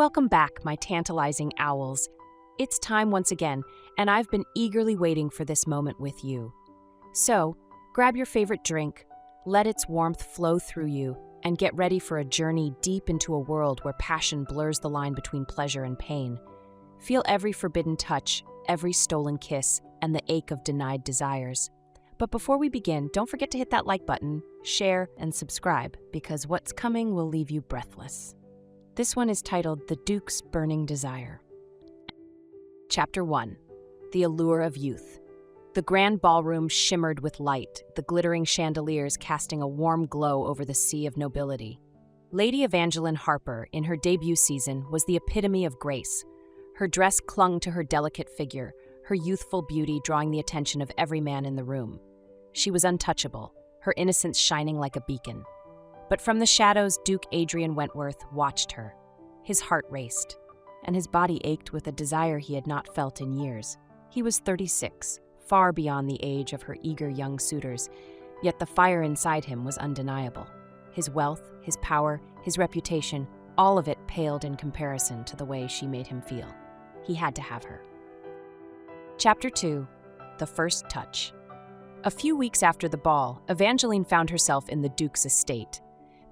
Welcome back, my tantalizing owls. It's time once again, and I've been eagerly waiting for this moment with you. So, grab your favorite drink, let its warmth flow through you, and get ready for a journey deep into a world where passion blurs the line between pleasure and pain. Feel every forbidden touch, every stolen kiss, and the ache of denied desires. But before we begin, don't forget to hit that like button, share, and subscribe, because what's coming will leave you breathless. This one is titled The Duke's Burning Desire. Chapter 1. The Allure of Youth. The grand ballroom shimmered with light, the glittering chandeliers casting a warm glow over the sea of nobility. Lady Evangeline Harper, in her debut season, was the epitome of grace. Her dress clung to her delicate figure, her youthful beauty drawing the attention of every man in the room. She was untouchable, her innocence shining like a beacon. But from the shadows, Duke Adrian Wentworth watched her. His heart raced, and his body ached with a desire he had not felt in years. He was 36, far beyond the age of her eager young suitors, yet the fire inside him was undeniable. His wealth, his power, his reputation, all of it paled in comparison to the way she made him feel. He had to have her. Chapter 2. The First Touch. A few weeks after the ball, Evangeline found herself in the Duke's estate.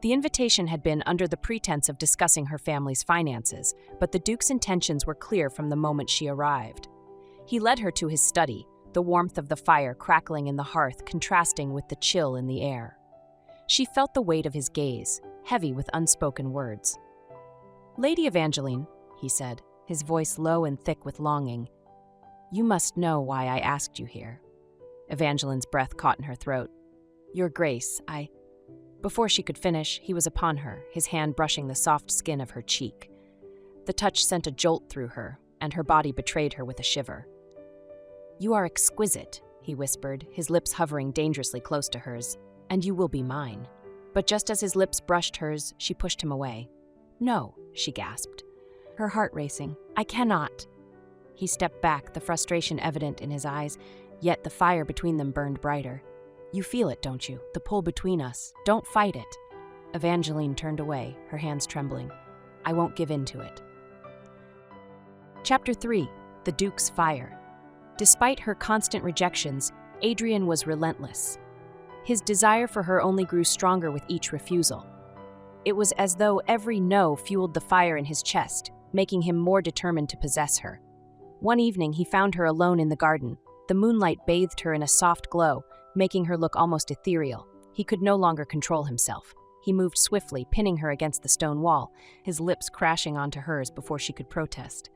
The invitation had been under the pretense of discussing her family's finances, but the Duke's intentions were clear from the moment she arrived. He led her to his study, the warmth of the fire crackling in the hearth contrasting with the chill in the air. She felt the weight of his gaze, heavy with unspoken words. "Lady Evangeline," he said, his voice low and thick with longing, "you must know why I asked you here." Evangeline's breath caught in her throat. "Your Grace, Before she could finish, he was upon her, his hand brushing the soft skin of her cheek. The touch sent a jolt through her, and her body betrayed her with a shiver. "You are exquisite," he whispered, his lips hovering dangerously close to hers, "and you will be mine." But just as his lips brushed hers, she pushed him away. "No," she gasped, her heart racing. "I cannot." He stepped back, the frustration evident in his eyes, yet the fire between them burned brighter. "You feel it, don't you? The pull between us. Don't fight it." Evangeline turned away, her hands trembling. "I won't give in to it." Chapter 3. The Duke's Fire. Despite her constant rejections, Adrian was relentless. His desire for her only grew stronger with each refusal. It was as though every no fueled the fire in his chest, making him more determined to possess her. One evening, he found her alone in the garden. The moonlight bathed her in a soft glow, making her look almost ethereal. He could no longer control himself. He moved swiftly, pinning her against the stone wall, his lips crashing onto hers before she could protest.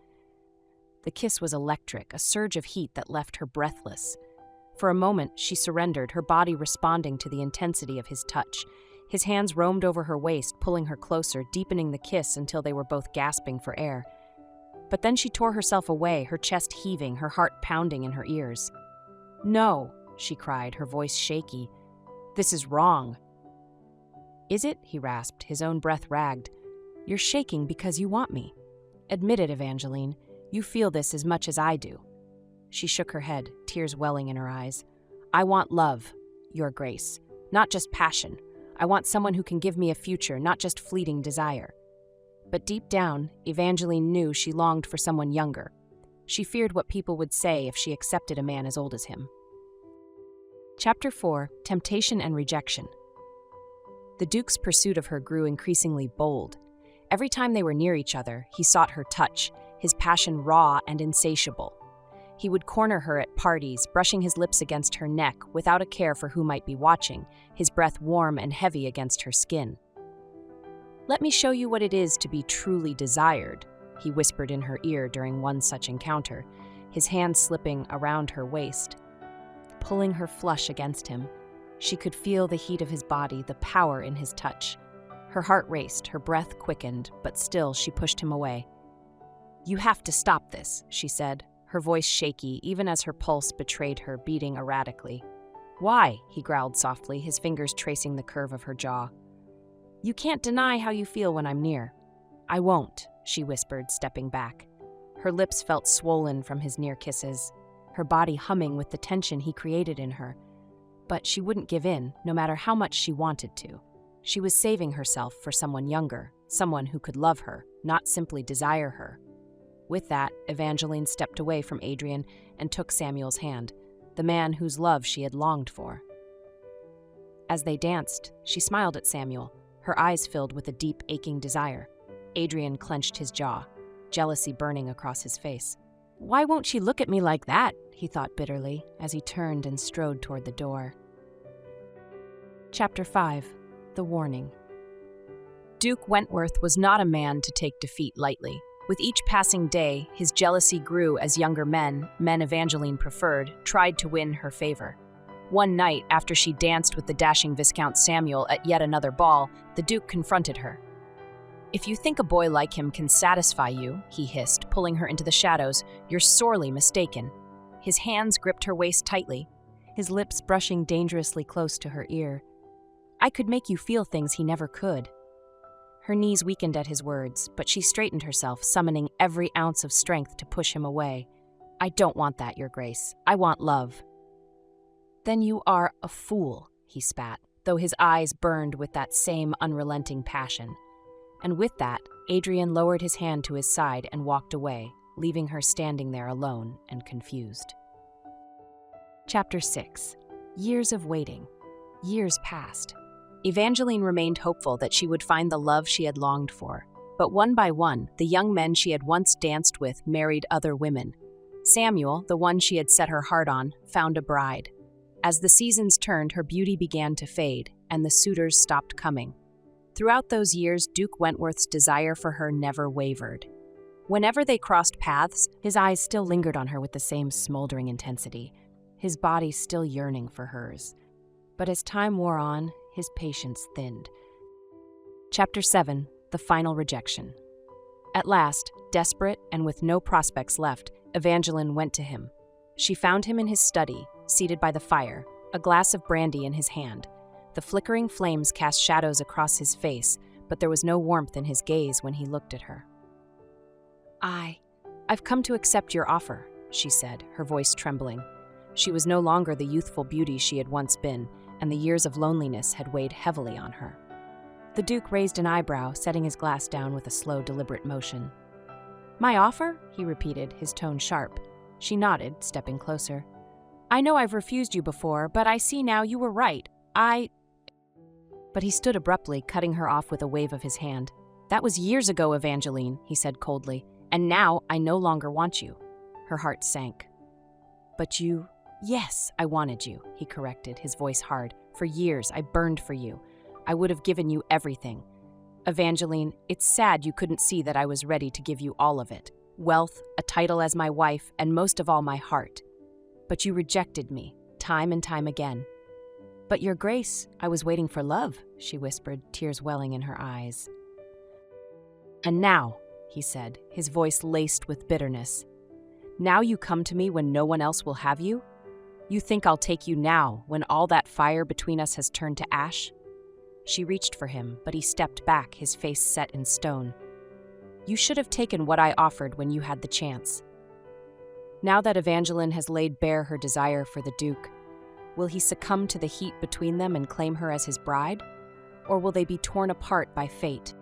The kiss was electric, a surge of heat that left her breathless. For a moment, she surrendered, her body responding to the intensity of his touch. His hands roamed over her waist, pulling her closer, deepening the kiss until they were both gasping for air. But then she tore herself away, her chest heaving, her heart pounding in her ears. "No," she cried, her voice shaky. "This is wrong." "Is it?" he rasped, his own breath ragged. "You're shaking because you want me. Admit it, Evangeline. You feel this as much as I do." She shook her head, tears welling in her eyes. "I want love, Your Grace, not just passion. I want someone who can give me a future, not just fleeting desire." But deep down, Evangeline knew she longed for someone younger. She feared what people would say if she accepted a man as old as him. Chapter 4. Temptation and Rejection. The Duke's pursuit of her grew increasingly bold. Every time they were near each other, he sought her touch, his passion raw and insatiable. He would corner her at parties, brushing his lips against her neck without a care for who might be watching, his breath warm and heavy against her skin. "Let me show you what it is to be truly desired," he whispered in her ear during one such encounter, his hand slipping around her waist. Pulling her flush against him, she could feel the heat of his body, the power in his touch. Her heart raced, her breath quickened, but still she pushed him away. "You have to stop this," she said, her voice shaky even as her pulse betrayed her, beating erratically. "Why?" he growled softly, his fingers tracing the curve of her jaw. "You can't deny how you feel when I'm near." "I won't," she whispered, stepping back. Her lips felt swollen from his near kisses, her body humming with the tension he created in her. But she wouldn't give in, no matter how much she wanted to. She was saving herself for someone younger, someone who could love her, not simply desire her. With that, Evangeline stepped away from Adrian and took Samuel's hand, the man whose love she had longed for. As they danced, she smiled at Samuel, her eyes filled with a deep, aching desire. Adrian clenched his jaw, jealousy burning across his face. "Why won't she look at me like that?" he thought bitterly, as he turned and strode toward the door. Chapter 5. The Warning. Duke Wentworth was not a man to take defeat lightly. With each passing day, his jealousy grew as younger men Evangeline preferred, tried to win her favor. One night, after she danced with the dashing Viscount Samuel at yet another ball, the Duke confronted her. "If you think a boy like him can satisfy you," he hissed, pulling her into the shadows, "you're sorely mistaken." His hands gripped her waist tightly, his lips brushing dangerously close to her ear. "I could make you feel things he never could." Her knees weakened at his words, but she straightened herself, summoning every ounce of strength to push him away. "I don't want that, Your Grace. I want love." "Then you are a fool," he spat, though his eyes burned with that same unrelenting passion. And with that, Adrian lowered his hand to his side and walked away, leaving her standing there alone and confused. Chapter 6. Years of waiting. Years passed. Evangeline remained hopeful that she would find the love she had longed for. But one by one, the young men she had once danced with married other women. Samuel, the one she had set her heart on, found a bride. As the seasons turned, her beauty began to fade, and the suitors stopped coming. Throughout those years, Duke Wentworth's desire for her never wavered. Whenever they crossed paths, his eyes still lingered on her with the same smoldering intensity, his body still yearning for hers. But as time wore on, his patience thinned. Chapter 7. The Final Rejection. At last, desperate and with no prospects left, Evangeline went to him. She found him in his study, seated by the fire, a glass of brandy in his hand. The flickering flames cast shadows across his face, but there was no warmth in his gaze when he looked at her. I've come to accept your offer," she said, her voice trembling. She was no longer the youthful beauty she had once been, and the years of loneliness had weighed heavily on her. The Duke raised an eyebrow, setting his glass down with a slow, deliberate motion. "My offer?" he repeated, his tone sharp. She nodded, stepping closer. "I know I've refused you before, but I see now you were right. But he stood abruptly, cutting her off with a wave of his hand. "That was years ago, Evangeline," he said coldly, "and now I no longer want you." Her heart sank. "But you—" "Yes, I wanted you," he corrected, his voice hard. "For years, I burned for you. I would have given you everything. Evangeline, it's sad you couldn't see that I was ready to give you all of it. Wealth, a title as my wife, and most of all my heart. But you rejected me, time and time again." "But Your Grace, I was waiting for love," she whispered, tears welling in her eyes. "And now," he said, his voice laced with bitterness, "now you come to me when no one else will have you? You think I'll take you now, when all that fire between us has turned to ash?" She reached for him, but he stepped back, his face set in stone. "You should have taken what I offered when you had the chance." Now that Evangeline has laid bare her desire for the Duke, will he succumb to the heat between them and claim her as his bride? Or will they be torn apart by fate?